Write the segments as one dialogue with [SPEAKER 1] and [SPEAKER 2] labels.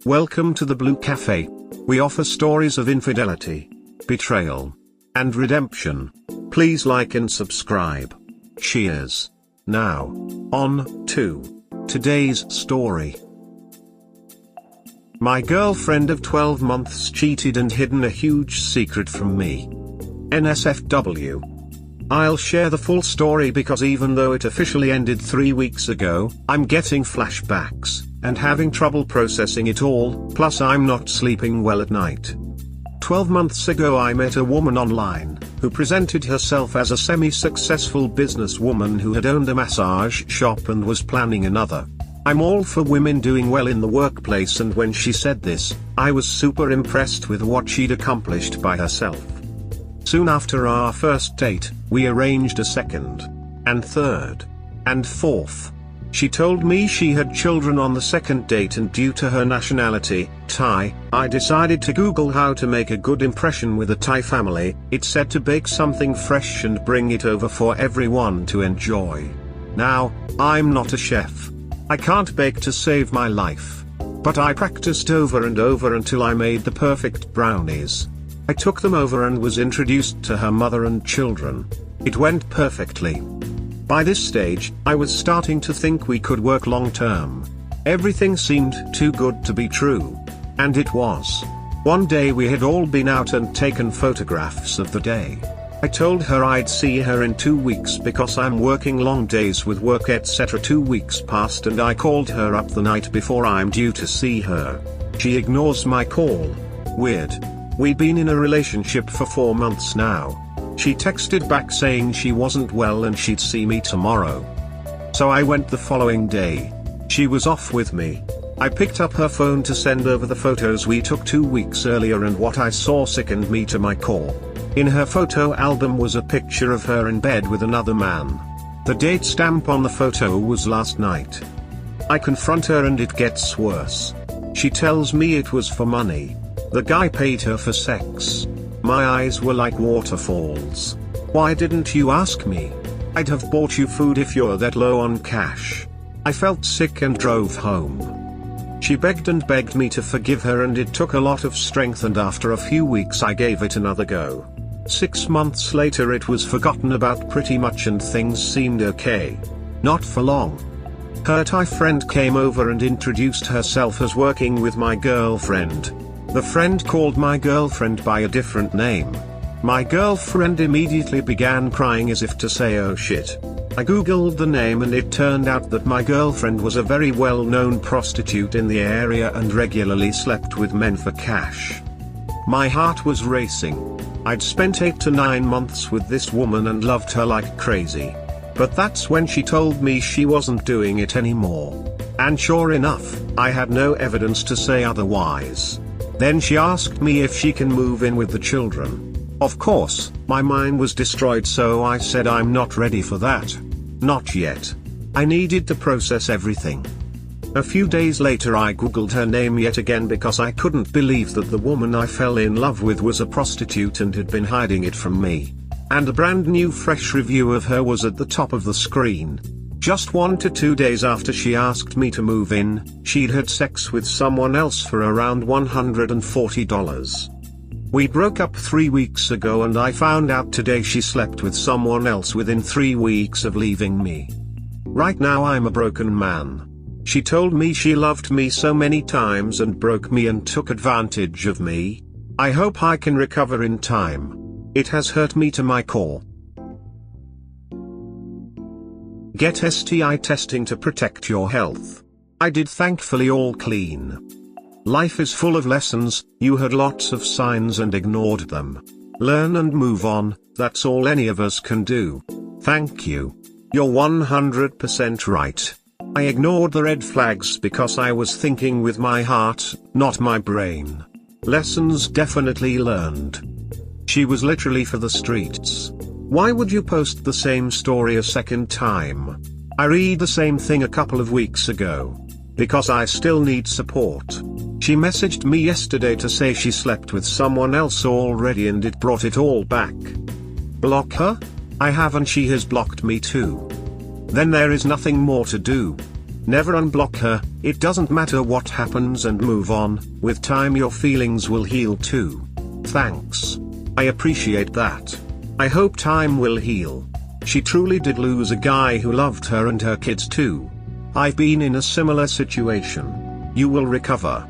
[SPEAKER 1] Welcome to the Blue Cafe. We offer stories of infidelity, betrayal, and redemption. Please like and subscribe. Cheers. Now, on to today's story. My girlfriend of 12 months cheated and hidden a huge secret from me. NSFW. I'll share the full story because even though it officially ended 3 weeks ago, I'm getting flashbacks, and having trouble processing it all, plus I'm not sleeping well at night. 12 months ago I met a woman online, who presented herself as a semi-successful businesswoman who had owned a massage shop and was planning another. I'm all for women doing well in the workplace, and when she said this, I was super impressed with what she'd accomplished by herself. Soon after our first date, we arranged a second, and third, and fourth. She told me she had children on the second date, and due to her nationality, Thai, I decided to Google how to make a good impression with a Thai family. It said to bake something fresh and bring it over for everyone to enjoy. Now, I'm not a chef. I can't bake to save my life. But I practiced over and over until I made the perfect brownies. I took them over and was introduced to her mother and children. It went perfectly. By this stage, I was starting to think we could work long term. Everything seemed too good to be true. And it was. One day we had all been out and taken photographs of the day. I told her I'd see her in 2 weeks because I'm working long days with work etc. 2 weeks passed and I called her up the night before I'm due to see her. She ignores my call. Weird. We've been in a relationship for 4 months now. She texted back saying she wasn't well and she'd see me tomorrow. So I went the following day. She was off with me. I picked up her phone to send over the photos we took 2 weeks earlier, and what I saw sickened me to my core. In her photo album was a picture of her in bed with another man. The date stamp on the photo was last night. I confront her and it gets worse. She tells me it was for money. The guy paid her for sex. My eyes were like waterfalls. Why didn't you ask me? I'd have bought you food if you're that low on cash. I felt sick and drove home. She begged and begged me to forgive her, and it took a lot of strength, and after a few weeks I gave it another go. 6 months later it was forgotten about pretty much and things seemed okay. Not for long. Her Thai friend came over and introduced herself as working with my girlfriend. The friend called my girlfriend by a different name. My girlfriend immediately began crying as if to say, oh shit. I googled the name and it turned out that my girlfriend was a very well-known prostitute in the area and regularly slept with men for cash. My heart was racing. I'd spent 8 to 9 months with this woman and loved her like crazy. But that's when she told me she wasn't doing it anymore. And sure enough, I had no evidence to say otherwise. Then she asked me if she can move in with the children. Of course, my mind was destroyed, so I said I'm not ready for that. Not yet. I needed to process everything. A few days later I googled her name yet again because I couldn't believe that the woman I fell in love with was a prostitute and had been hiding it from me. And a brand new fresh review of her was at the top of the screen. Just 1 to 2 days after she asked me to move in, she'd had sex with someone else for around $140. We broke up 3 weeks ago and I found out today she slept with someone else within 3 weeks of leaving me. Right now I'm a broken man. She told me she loved me so many times and broke me and took advantage of me. I hope I can recover in time. It has hurt me to my core. Get STI testing to protect your health. I did, thankfully all clean. Life is full of lessons. You heard lots of signs and ignored them. Learn and move on, that's all any of us can do. Thank you. You're 100% right. I ignored the red flags because I was thinking with my heart, not my brain. Lessons definitely learned. She was literally for the streets. Why would you post the same story a second time? I read the same thing a couple of weeks ago. Because I still need support. She messaged me yesterday to say she slept with someone else already and it brought it all back. Block her? I have, and she has blocked me too. Then there is nothing more to do. Never unblock her. It doesn't matter what happens, and move on. With time your feelings will heal too. Thanks. I appreciate that. I hope time will heal. She truly did lose a guy who loved her and her kids too. I've been in a similar situation. You will recover.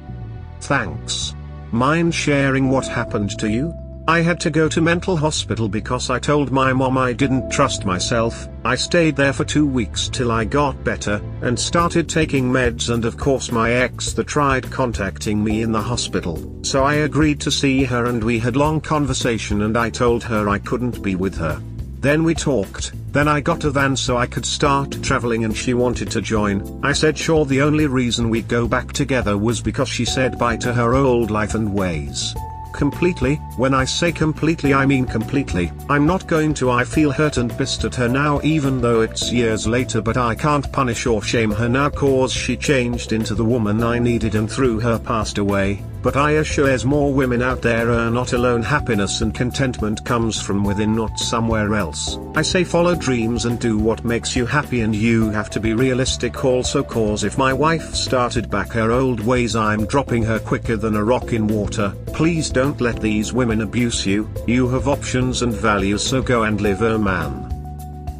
[SPEAKER 1] Thanks. Mind sharing what happened to you? I had to go to mental hospital because I told my mom I didn't trust myself. I stayed there for 2 weeks till I got better, and started taking meds, and of course my ex that tried contacting me in the hospital. So I agreed to see her and we had long conversation, and I told her I couldn't be with her. Then we talked, then I got a van so I could start traveling, and she wanted to join. I said sure. The only reason we'd go back together was because she said bye to her old life and ways. Completely. When I say completely, I mean completely. I'm not going to. I feel hurt and pissed at her now, even though it's years later, but I can't punish or shame her now cause she changed into the woman I needed and through her passed away. But I assure there's more women out there are not alone. Happiness and contentment comes from within, not somewhere else. I say follow dreams and do what makes you happy, and you have to be realistic also, cause if my wife started back her old ways, I'm dropping her quicker than a rock in water. Please don't let these women abuse you. You have options and values, so go and live, oh man.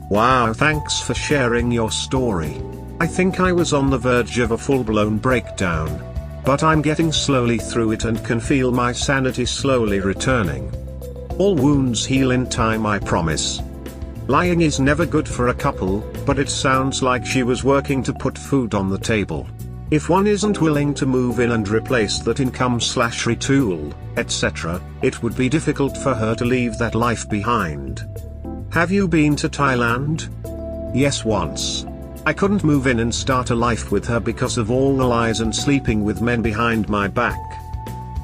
[SPEAKER 1] Wow, thanks for sharing your story. I think I was on the verge of a full-blown breakdown. But I'm getting slowly through it and can feel my sanity slowly returning. All wounds heal in time, I promise. Lying is never good for a couple, but it sounds like she was working to put food on the table. If one isn't willing to move in and replace that income/retool, etc., it would be difficult for her to leave that life behind. Have you been to Thailand? Yes, once. I couldn't move in and start a life with her because of all the lies and sleeping with men behind my back.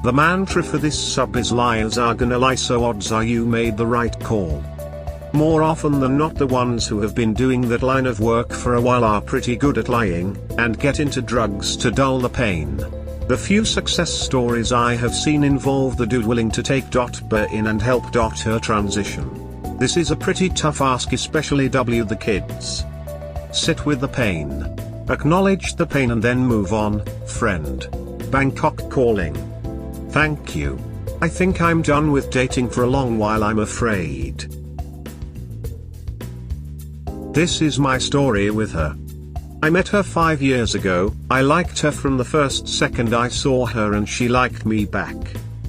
[SPEAKER 1] The mantra for this sub is liars are gonna lie, so odds are you made the right call. More often than not, the ones who have been doing that line of work for a while are pretty good at lying, and get into drugs to dull the pain. The few success stories I have seen involve the dude willing to take her in and help her transition. This is a pretty tough ask, especially the kids. Sit with the pain. Acknowledge the pain and then move on, friend. Bangkok calling. Thank you. I think I'm done with dating for a long while, I'm afraid. This is my story with her. I met her 5 years ago. I liked her from the first second I saw her, and she liked me back.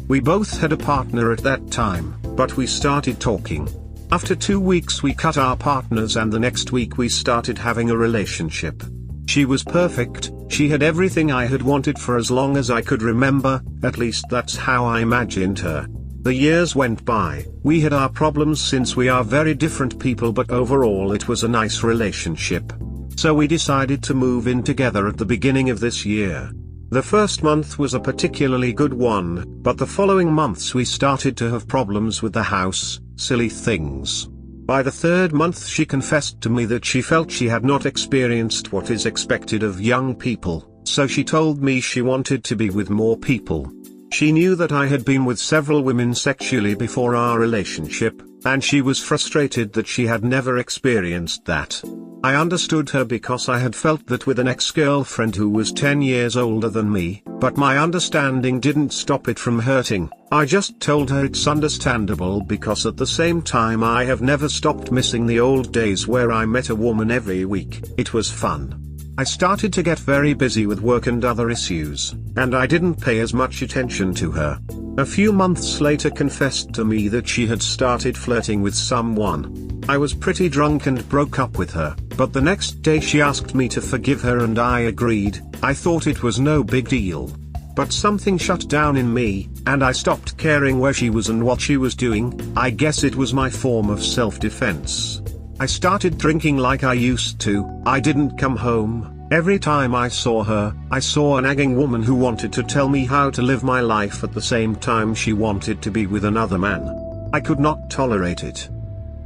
[SPEAKER 1] We both had a partner at that time, but we started talking. After 2 weeks we cut our partners, and the next week we started having a relationship. She was perfect. She had everything I had wanted for as long as I could remember, at least that's how I imagined her. The years went by. We had our problems since we are very different people, but overall it was a nice relationship. So we decided to move in together at the beginning of this year. The first month was a particularly good one, but the following months we started to have problems with the house, silly things. By the third month she confessed to me that she felt she had not experienced what is expected of young people, so she told me she wanted to be with more people. She knew that I had been with several women sexually before our relationship, and she was frustrated that she had never experienced that. I understood her because I had felt that with an ex-girlfriend who was 10 years older than me, but my understanding didn't stop it from hurting. I just told her it's understandable because at the same time I have never stopped missing the old days where I met a woman every week. It was fun. I started to get very busy with work and other issues, and I didn't pay as much attention to her. A few months later confessed to me that she had started flirting with someone. I was pretty drunk and broke up with her, but the next day she asked me to forgive her and I agreed. I thought it was no big deal. But something shut down in me, and I stopped caring where she was and what she was doing. I guess it was my form of self-defense. I started drinking like I used to. I didn't come home. Every time I saw her, I saw a nagging woman who wanted to tell me how to live my life at the same time she wanted to be with another man. I could not tolerate it.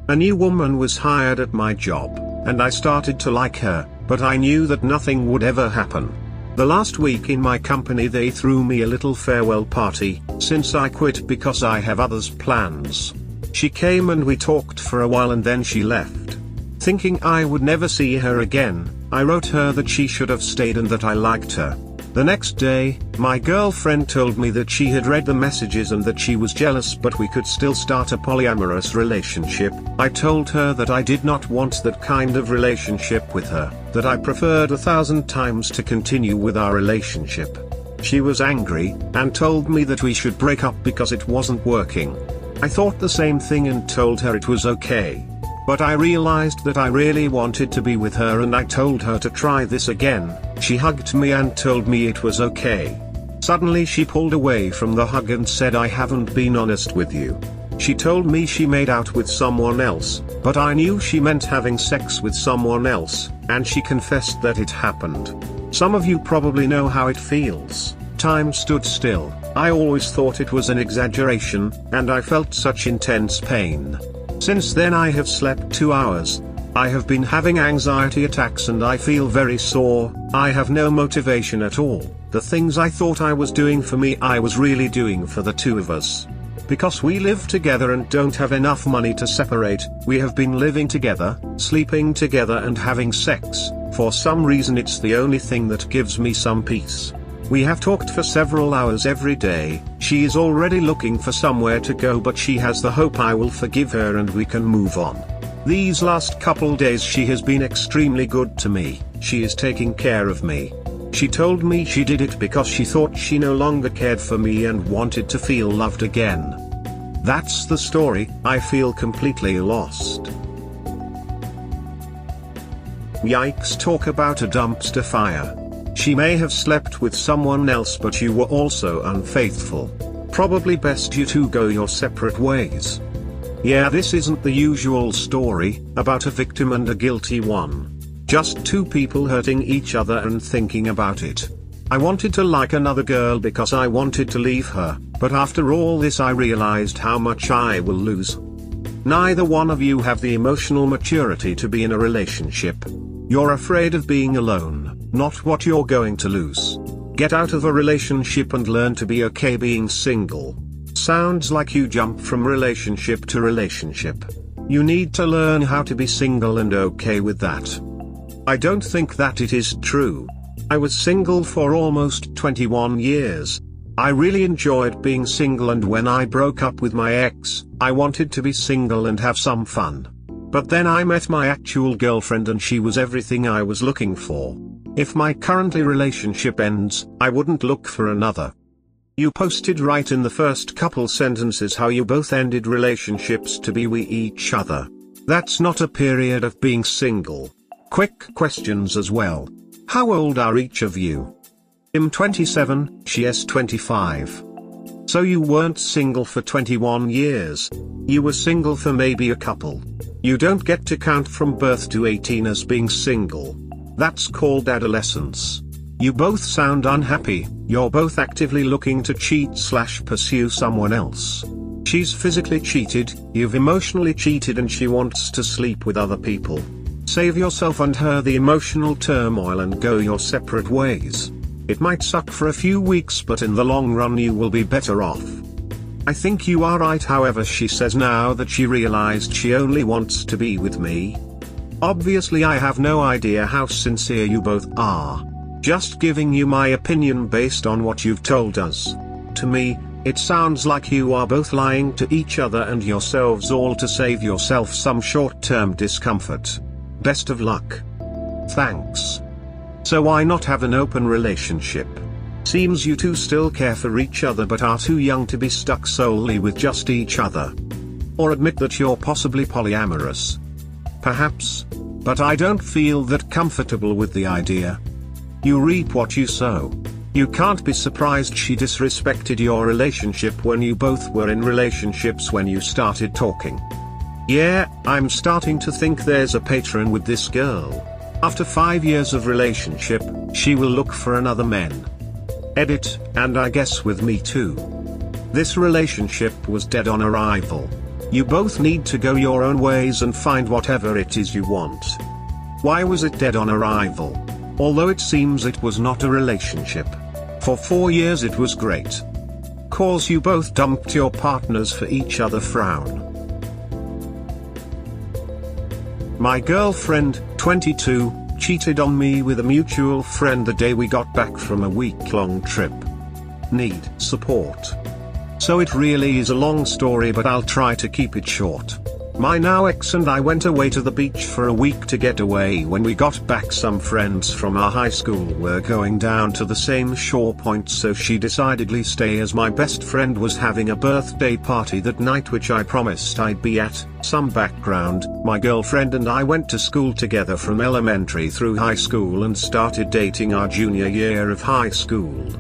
[SPEAKER 1] A new woman was hired at my job, and I started to like her, but I knew that nothing would ever happen. The last week in my company they threw me a little farewell party, since I quit because I have others' plans. She came and we talked for a while and then she left. Thinking I would never see her again, I wrote her that she should have stayed and that I liked her. The next day, my girlfriend told me that she had read the messages and that she was jealous but we could still start a polyamorous relationship. I told her that I did not want that kind of relationship with her, that I preferred 1,000 times to continue with our relationship. She was angry, and told me that we should break up because it wasn't working. I thought the same thing and told her it was okay. But I realized that I really wanted to be with her and I told her to try this again. She hugged me and told me it was okay. Suddenly she pulled away from the hug and said, "I haven't been honest with you." She told me she made out with someone else, but I knew she meant having sex with someone else, and she confessed that it happened. Some of you probably know how it feels. Time stood still. I always thought it was an exaggeration, and I felt such intense pain. Since then I have slept 2 hours. I have been having anxiety attacks and I feel very sore. I have no motivation at all. The things I thought I was doing for me I was really doing for the two of us. Because we live together and don't have enough money to separate, we have been living together, sleeping together and having sex. For some reason it's the only thing that gives me some peace. We have talked for several hours every day. She is already looking for somewhere to go but she has the hope I will forgive her and we can move on. These last couple days she has been extremely good to me. She is taking care of me. She told me she did it because she thought she no longer cared for me and wanted to feel loved again. That's the story. I feel completely lost. Yikes, talk about a dumpster fire. She may have slept with someone else but you were also unfaithful. Probably best you two go your separate ways. Yeah, this isn't the usual story, about a victim and a guilty one. Just two people hurting each other and thinking about it. I wanted to like another girl because I wanted to leave her, but after all this I realized how much I will lose. Neither one of you have the emotional maturity to be in a relationship. You're afraid of being alone, not what you're going to lose. Get out of a relationship and learn to be okay being single. Sounds like you jump from relationship to relationship. You need to learn how to be single and okay with that. I don't think that it is true. I was single for almost 21 years. I really enjoyed being single, and when I broke up with my ex, I wanted to be single and have some fun. But then I met my actual girlfriend and she was everything I was looking for. If my current relationship ends, I wouldn't look for another. You posted right in the first couple sentences how you both ended relationships to be with each other. That's not a period of being single. Quick questions as well. How old are each of you? I'm 27, she is 25. So you weren't single for 21 years. You were single for maybe a couple. You don't get to count from birth to 18 as being single. That's called adolescence. You both sound unhappy. You're both actively looking to cheat/pursue someone else. She's physically cheated, you've emotionally cheated, and she wants to sleep with other people. Save yourself and her the emotional turmoil and go your separate ways. It might suck for a few weeks, but in the long run you will be better off. I think you are right, however she says now that she realized she only wants to be with me. Obviously I have no idea how sincere you both are. Just giving you my opinion based on what you've told us. To me, it sounds like you are both lying to each other and yourselves all to save yourself some short-term discomfort. Best of luck. Thanks. So why not have an open relationship? Seems you two still care for each other but are too young to be stuck solely with just each other. Or admit that you're possibly polyamorous. Perhaps. But I don't feel that comfortable with the idea. You reap what you sow. You can't be surprised she disrespected your relationship when you both were in relationships when you started talking. Yeah, I'm starting to think there's a pattern with this girl. After 5 years of relationship, she will look for another man. Edit, and I guess with me too. This relationship was dead on arrival. You both need to go your own ways and find whatever it is you want. Why was it dead on arrival? Although it seems it was not a relationship. For 4 years it was great. Cause you both dumped your partners for each other. Frown. My girlfriend, 22, cheated on me with a mutual friend the day we got back from a week-long trip. Need support. So it really is a long story, but I'll try to keep it short. My now ex and I went away to the beach for a week to get away. When we got back, some friends from our high school were going down to the same shore point, so she decidedly stay as my best friend was having a birthday party that night, which I promised I'd be at. Some background: my girlfriend and I went to school together from elementary through high school and started dating our junior year of high school.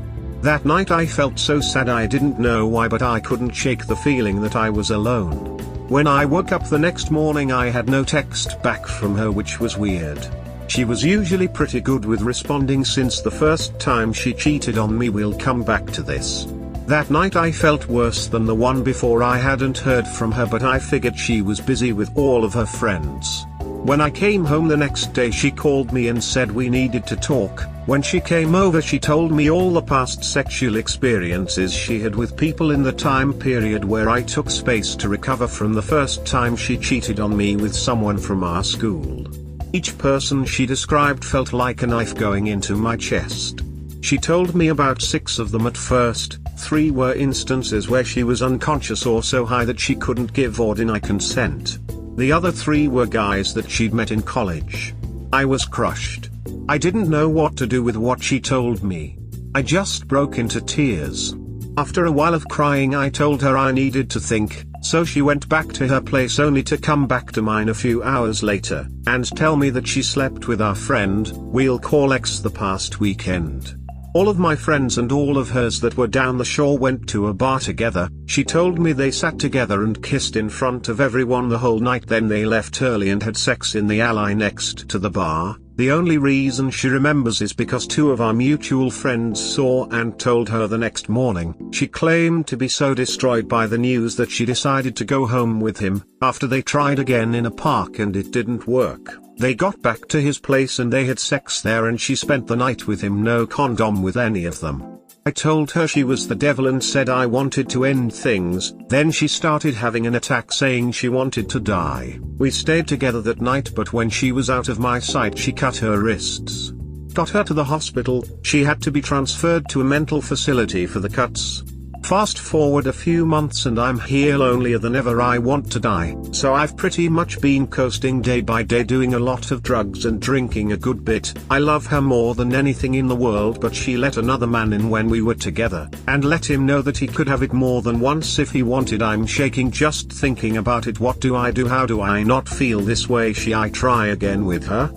[SPEAKER 1] That night I felt so sad, I didn't know why, but I couldn't shake the feeling that I was alone. When I woke up the next morning, I had no text back from her, which was weird. She was usually pretty good with responding since the first time she cheated on me. We'll come back to this. That night I felt worse than the one before. I hadn't heard from her, but I figured she was busy with all of her friends. When I came home the next day, she called me and said we needed to talk. When she came over, she told me all the past sexual experiences she had with people in the time period where I took space to recover from the first time she cheated on me with someone from our school. Each person she described felt like a knife going into my chest. She told me about 6 of them at first. 3 were instances where she was unconscious or so high that she couldn't give or deny consent. The other 3 were guys that she'd met in college. I was crushed. I didn't know what to do with what she told me. I just broke into tears. After a while of crying, I told her I needed to think, so she went back to her place only to come back to mine a few hours later, and tell me that she slept with our friend, we'll call X, the past weekend. All of my friends and all of hers that were down the shore went to a bar together. She told me they sat together and kissed in front of everyone the whole night. Then they left early and had sex in the alley next to the bar. The only reason she remembers is because 2 of our mutual friends saw and told her the next morning. She claimed to be so destroyed by the news that she decided to go home with him. After they tried again in a park and it didn't work, they got back to his place and they had sex there, and she spent the night with him, no condom with any of them. I told her she was the devil and said I wanted to end things. Then she started having an attack, saying she wanted to die. We stayed together that night, but when she was out of my sight, she cut her wrists. Got her to the hospital. She had to be transferred to a mental facility for the cuts. Fast forward a few months and I'm here lonelier than ever. I want to die, so I've pretty much been coasting day by day, doing a lot of drugs and drinking a good bit. I love her more than anything in the world, but she let another man in when we were together, and let him know that he could have it more than once if he wanted. I'm shaking just thinking about it. What do I do? How do I not feel this way? Should I try again with her?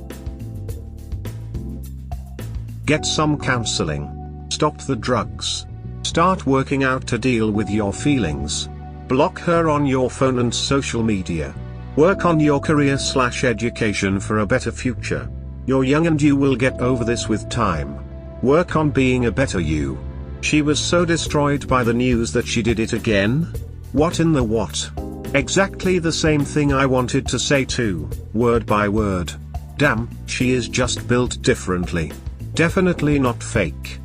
[SPEAKER 1] Get some counseling. Stop the drugs. Start working out to deal with your feelings. Block her on your phone and social media. Work on your career/education for a better future. You're young and you will get over this with time. Work on being a better you. She was so destroyed by the news that she did it again? What in the what? Exactly the same thing I wanted to say too, word by word. Damn, she is just built differently. Definitely not fake.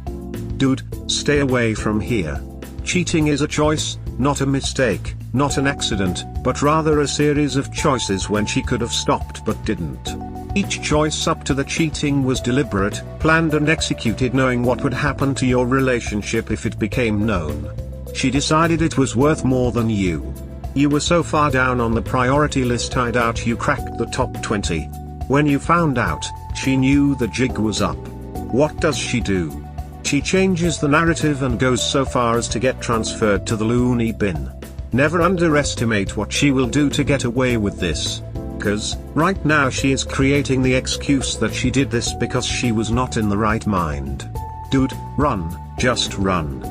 [SPEAKER 1] Dude, stay away from here. Cheating is a choice, not a mistake, not an accident, but rather a series of choices when she could have stopped but didn't. Each choice up to the cheating was deliberate, planned and executed, knowing what would happen to your relationship if it became known. She decided it was worth more than you. You were so far down on the priority list, I doubt you cracked the top 20. When you found out, she knew the jig was up. What does she do? She changes the narrative and goes so far as to get transferred to the loony bin. Never underestimate what she will do to get away with this. 'Cause, right now she is creating the excuse that she did this because she was not in the right mind. Dude, run, just run.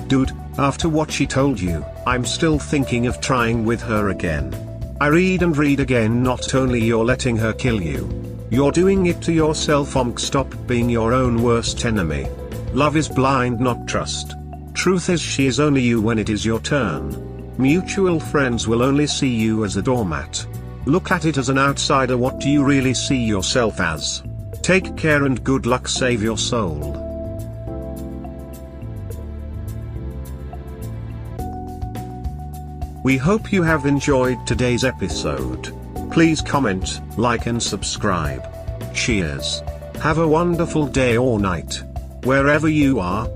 [SPEAKER 1] Dude, after what she told you, I'm still thinking of trying with her again. I read and read again, not only you're letting her kill you, you're doing it to yourself. Stop being your own worst enemy. Love is blind, not trust. Truth is, she is only you when it is your turn. Mutual friends will only see you as a doormat. Look at it as an outsider. What do you really see yourself as? Take care and good luck. Save your soul. We hope you have enjoyed today's episode. Please comment, like and subscribe. Cheers. Have a wonderful day or night. Wherever you are.